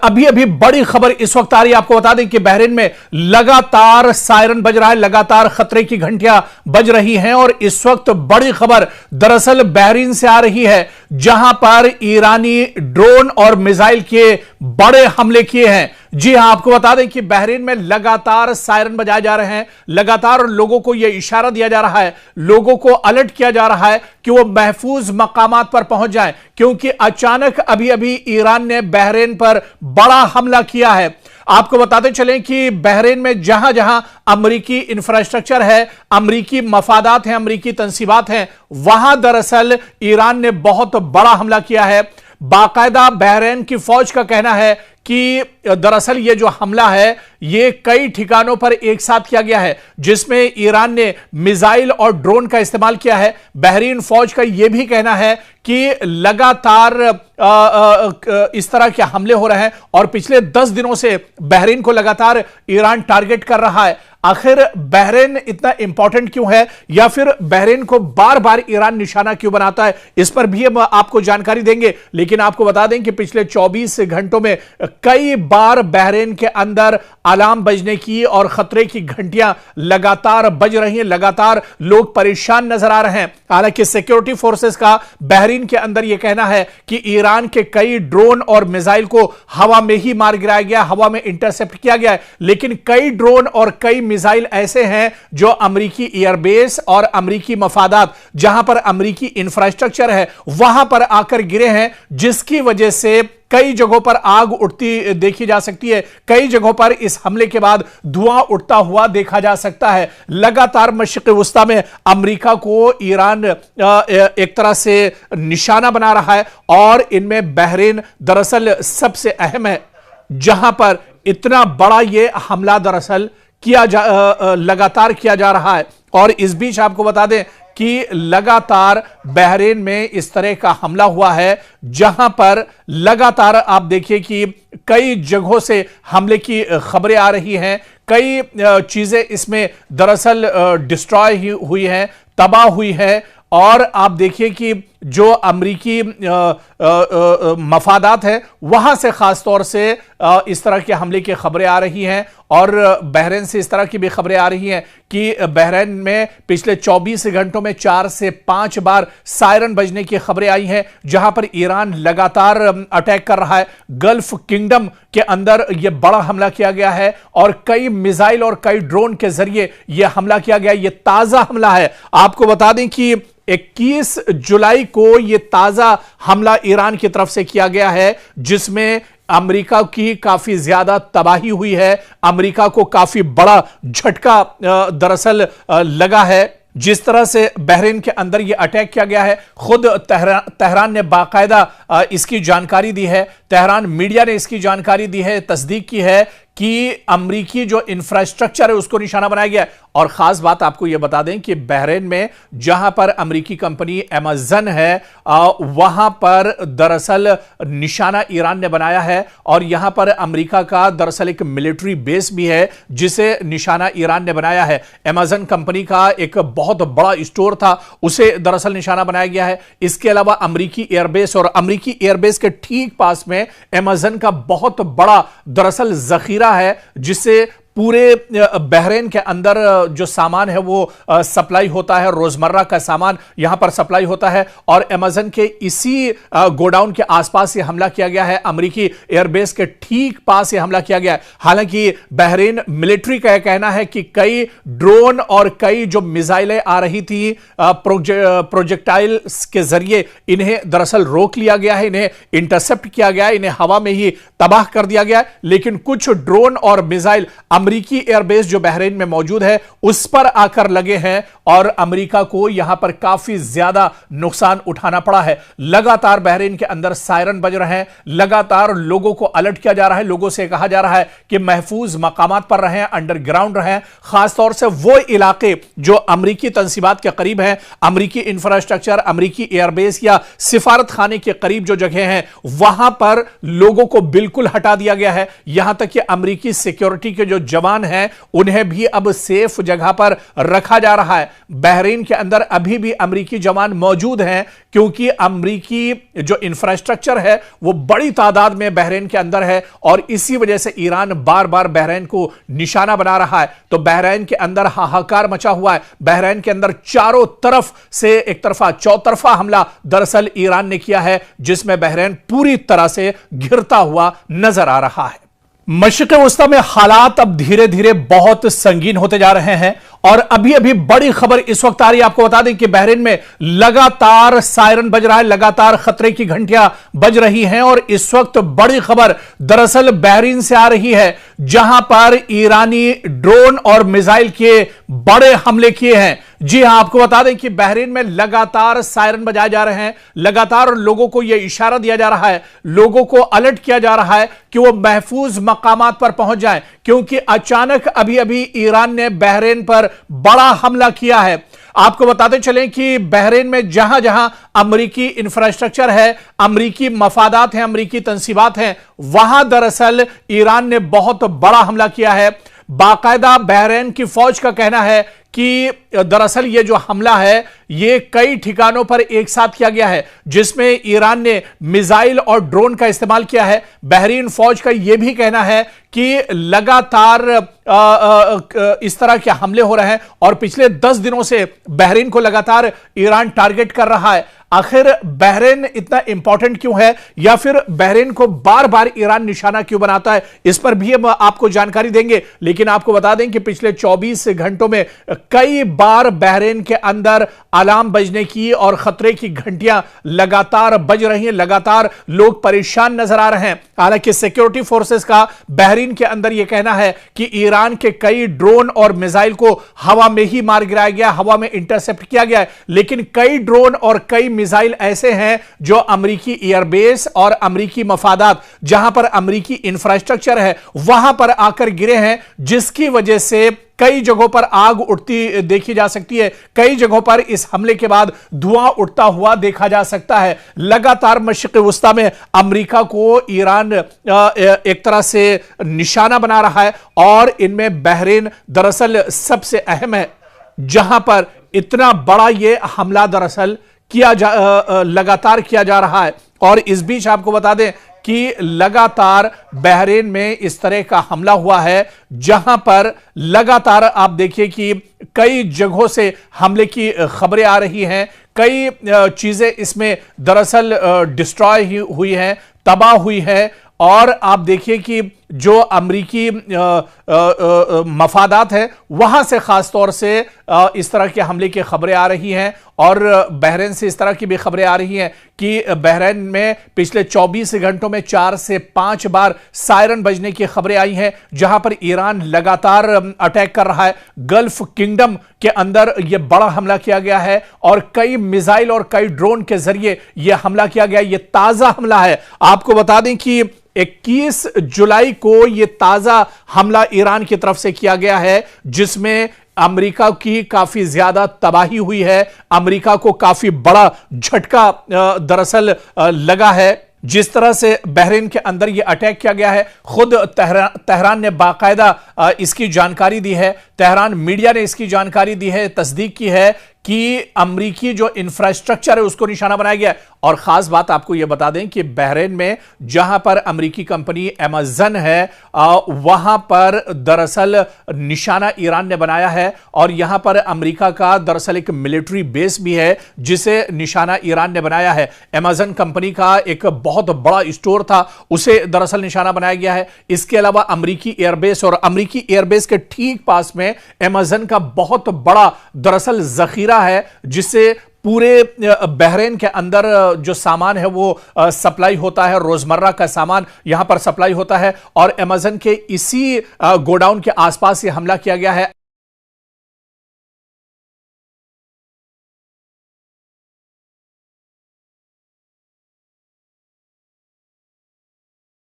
अभी अभी बड़ी खबर इस वक्त आ रही है। आपको बता दें कि बहरीन में लगातार सायरन बज रहा है, लगातार खतरे की घंटियां बज रही हैं और इस वक्त बड़ी खबर दरअसल बहरीन से आ रही है, जहां पर ईरानी ड्रोन और मिसाइल के बड़े हमले किए हैं। जी हां, आपको बता दें कि बहरीन में लगातार सायरन बजाए जा रहे हैं, लगातार लोगों को यह इशारा दिया जा रहा है, लोगों को अलर्ट किया जा रहा है कि वो महफूज मकामात पर पहुंच जाएं, क्योंकि अचानक अभी अभी ईरान ने बहरीन पर बड़ा हमला किया है। आपको बताते चलें कि बहरीन में जहां जहां अमरीकी इंफ्रास्ट्रक्चर है, अमरीकी मफादात हैं, अमरीकी तंसीबात हैं, वहां दरअसल ईरान ने बहुत बड़ा हमला किया है। बाकायदा बहरीन की फौज का कहना है कि दरअसल यह जो हमला है यह कई ठिकानों पर एक साथ किया गया है, जिसमें ईरान ने मिसाइल और ड्रोन का इस्तेमाल किया है। बहरीन फौज का यह भी कहना है कि लगातार इस तरह के हमले हो रहे हैं और पिछले 10 दिनों से बहरीन को लगातार ईरान टारगेट कर रहा है। आखिर बहरीन इतना इंपॉर्टेंट क्यों है, या फिर बहरीन को बार बार ईरान निशाना क्यों बनाता है, इस पर भी हम आपको जानकारी देंगे। लेकिन आपको बता दें कि पिछले 24 घंटों में कई बार बहरीन के अंदर अलार्म बजने की और खतरे की घंटियां लगातार बज रही हैं, लगातार लोग परेशान नजर आ रहे हैं। हालांकि सिक्योरिटी फोर्सेस का बहरीन के अंदर यह कहना है कि ईरान के कई ड्रोन और मिसाइल को हवा में ही मार गिराया गया, हवा में इंटरसेप्ट किया गया है। लेकिन कई ड्रोन और कई मिसाइल ऐसे हैं जो अमरीकी एयरबेस और अमरीकी मफादात, जहां पर अमरीकी इंफ्रास्ट्रक्चर है, वहां पर आकर गिरे हैं, जिसकी वजह से कई जगहों पर आग उठती देखी जा सकती है। कई जगहों पर इस हमले के बाद धुआं उठता हुआ देखा जा सकता है। लगातार मशरिक़ वुस्ता में अमेरिका को ईरान एक तरह से निशाना बना रहा है और इनमें बहरीन दरअसल सबसे अहम है, जहां पर इतना बड़ा यह हमला दरअसल लगातार किया जा रहा है। और इस बीच आपको बता दें कि लगातार बहरीन में इस तरह का हमला हुआ है, जहां पर लगातार आप देखिए कि कई जगहों से हमले की खबरें आ रही हैं। कई चीजें इसमें दरअसल डिस्ट्रॉय हुई हैं, तबाह हुई है। और आप देखिए कि जो अमरीकी मफादात हैं, वहां से खास तौर से इस तरह के हमले की खबरें आ रही हैं। और बहरीन से इस तरह की भी खबरें आ रही हैं कि बहरीन में पिछले 24 घंटों में 4 से 5 बार सायरन बजने की खबरें आई हैं, जहां पर ईरान लगातार अटैक कर रहा है। गल्फ किंगडम के अंदर यह बड़ा हमला किया गया है और कई मिसाइल और कई ड्रोन के जरिए यह हमला किया गया। यह ताजा हमला है। आपको बता दें कि 21 जुलाई को यह ताजा हमला ईरान की तरफ से किया गया है, जिसमें अमेरिका की काफी ज्यादा तबाही हुई है। अमेरिका को काफी बड़ा झटका दरअसल लगा है। जिस तरह से बहरीन के अंदर यह अटैक किया गया है, खुद तेहरान ने बाकायदा इसकी जानकारी दी है। तेहरान मीडिया ने इसकी जानकारी दी है, तस्दीक की है कि अमरीकी जो इंफ्रास्ट्रक्चर है उसको निशाना बनाया गया है। और खास बात आपको यह बता दें कि बहरीन में जहां पर अमरीकी कंपनी अमेज़न है, वहां पर दरअसल निशाना ईरान ने बनाया है। और यहां पर अमरीका का दरअसल एक मिलिट्री बेस भी है, जिसे निशाना ईरान ने बनाया है। अमेज़न कंपनी का एक बहुत बड़ा स्टोर था, उसे दरअसल निशाना बनाया गया है। इसके अलावा अमरीकी एयरबेस और अमरीकी एयरबेस के ठीक पास में अमेज़न का बहुत बड़ा दरअसल जखीरा है, जिससे पूरे बहरीन के अंदर जो सामान है वो सप्लाई होता है, रोजमर्रा का सामान यहां पर सप्लाई होता है। और अमेज़न के इसी गोडाउन के आसपास ये हमला किया गया है, अमेरिकी एयरबेस के ठीक पास ये हमला किया गया है। हालांकि बहरीन मिलिट्री का कहना है कि कई ड्रोन और कई जो मिसाइलें आ रही थी प्रोजेक्टाइल्स के जरिए, इन्हें दरअसल रोक लिया गया है, इन्हें इंटरसेप्ट किया गया है, इन्हें हवा में ही तबाह कर दिया गया है। लेकिन कुछ ड्रोन और मिसाइल अमरीकी एयरबेस जो बहरीन में मौजूद है उस पर आकर लगे हैं और अमेरिका को यहां पर काफी ज्यादा नुकसान उठाना पड़ा है। लगातार बहरीन के अंदर सायरन बज रहे हैं, लगातार लोगों को अलर्ट किया जा रहा है, लोगों से कहा जा रहा है कि महफूज मकामात पर रहें, अंडरग्राउंड रहें। खासतौर से वो इलाके जो अमरीकी तंसीबात के करीब हैं, अमरीकी इंफ्रास्ट्रक्चर, अमरीकी एयरबेस या सिफारत खाने के करीब जो जगह हैं, वहां पर लोगों को बिल्कुल हटा दिया गया है। यहां तक कि अमरीकी सिक्योरिटी के जो जवान हैं उन्हें भी अब सेफ जगह पर रखा जा रहा है। बहरीन के अंदर अभी भी अमेरिकी जवान मौजूद हैं, क्योंकि अमेरिकी जो इंफ्रास्ट्रक्चर है वो बड़ी तादाद में बहरीन के अंदर है और इसी वजह से ईरान बार बार बहरीन को निशाना बना रहा है। तो बहरीन के अंदर हाहाकार मचा हुआ है। बहरीन के अंदर चारों तरफ से एक तरफा चौतरफा हमला दरअसल ईरान ने किया है, जिसमें बहरीन पूरी तरह से घिरता हुआ नजर आ रहा है। मशरिक़ वस्ता में हालात अब धीरे धीरे बहुत संगीन होते जा रहे हैं और अभी अभी बड़ी खबर इस वक्त आ रही है। आपको बता दें कि बहरीन में लगातार सायरन बज रहा है, लगातार खतरे की घंटियां बज रही हैं और इस वक्त बड़ी खबर दरअसल बहरीन से आ रही है, जहां पर ईरानी ड्रोन और मिसाइल के बड़े हमले किए हैं। जी हां, आपको बता दें कि बहरीन में लगातार सायरन बजाए जा रहे हैं, लगातार लोगों को यह इशारा दिया जा रहा है, लोगों को अलर्ट किया जा रहा है कि वो महफूज मकामात पर पहुंच जाएं, क्योंकि अचानक अभी अभी ईरान ने बहरीन पर बड़ा हमला किया है। आपको बताते चलें कि बहरीन में जहां जहां अमेरिकी इंफ्रास्ट्रक्चर है, अमेरिकी मफादात हैं, अमेरिकी तंसीबात हैं, वहां दरअसल ईरान ने बहुत बड़ा हमला किया है। बाकायदा बहरीन की फौज का कहना है कि दरअसल यह जो हमला है यह कई ठिकानों पर एक साथ किया गया है, जिसमें ईरान ने मिसाइल और ड्रोन का इस्तेमाल किया है। बहरीन फौज का यह भी कहना है कि लगातार इस तरह के हमले हो रहे हैं और पिछले 10 दिनों से बहरीन को लगातार ईरान टारगेट कर रहा है। आखिर बहरीन इतना इंपॉर्टेंट क्यों है, या फिर बहरीन को बार बार ईरान निशाना क्यों बनाता है, इस पर भी हम आपको जानकारी देंगे। लेकिन आपको बता दें कि पिछले 24 घंटों में कई बार बहरीन के अंदर अलार्म बजने की और खतरे की घंटियां लगातार बज रही हैं, लगातार लोग परेशान नजर आ रहे हैं। हालांकि सिक्योरिटी फोर्सेस का बहरीन के अंदर यह कहना है कि ईरान के कई ड्रोन और मिसाइल को हवा में ही मार गिराया गया, हवा में इंटरसेप्ट किया गया है। लेकिन कई ड्रोन और कई मिसाइल ऐसे हैं जो अमेरिकी एयरबेस और अमेरिकी मफादात, जहां पर अमेरिकी इंफ्रास्ट्रक्चर है, वहां पर आकर गिरे हैं, जिसकी वजह से कई जगहों पर आग उठती देखी जा सकती है। कई जगहों पर इस हमले के बाद धुआं उठता हुआ देखा जा सकता है। लगातार मशरिक़ वस्ता में अमेरिका को ईरान एक तरह से निशाना बना रहा है और इनमें बहरीन दरअसल सबसे अहम है, जहां पर इतना बड़ा यह हमला दरअसल लगातार किया जा रहा है। और इस बीच आपको बता दें कि लगातार बहरीन में इस तरह का हमला हुआ है, जहां पर लगातार आप देखिए कि कई जगहों से हमले की खबरें आ रही हैं। कई चीजें इसमें दरअसल डिस्ट्रॉय हुई हैं, तबाह हुई है। और आप देखिए कि जो अमेरिकी मफादात है, वहां से खास तौर से इस तरह के हमले की खबरें आ रही हैं और बहरीन से इस तरह की भी खबरें आ रही हैं कि बहरीन में पिछले 24 घंटों में 4 से 5 बार सायरन बजने की खबरें आई हैं, जहां पर ईरान लगातार अटैक कर रहा है। गल्फ किंगडम के अंदर यह बड़ा हमला किया गया है और कई मिसाइल और कई ड्रोन के जरिए यह हमला किया गया। यह ताजा हमला है। आपको बता दें कि 21 जुलाई को यह ताजा हमला ईरान की तरफ से किया गया है, जिसमें अमेरिका की काफी ज्यादा तबाही हुई है। अमेरिका को काफी बड़ा झटका दरअसल लगा है। जिस तरह से बहरीन के अंदर यह अटैक किया गया है, खुद तेहरान ने बाकायदा इसकी जानकारी दी है। तेहरान मीडिया ने इसकी जानकारी दी है, तस्दीक की है कि अमेरिकी जो इंफ्रास्ट्रक्चर है उसको निशाना बनाया गया है। और खास बात आपको यह बता दें कि बहरीन में जहां पर अमेरिकी कंपनी अमेज़न है, वहां पर दरअसल निशाना ईरान ने बनाया है और यहां पर अमेरिका का दरअसल एक मिलिट्री बेस भी है, जिसे निशाना ईरान ने बनाया है। अमेज़न कंपनी का एक बहुत बड़ा स्टोर था, उसे दरअसल निशाना बनाया गया है। इसके अलावा अमेरिकी एयरबेस और अमेरिकी एयरबेस के ठीक पास में अमेज़न का बहुत बड़ा दरअसल जखीरा है, जिससे पूरे बहरीन के अंदर जो सामान है वो सप्लाई होता है, रोजमर्रा का सामान यहां पर सप्लाई होता है। और अमेज़न के इसी गोडाउन के आसपास ये हमला किया गया है।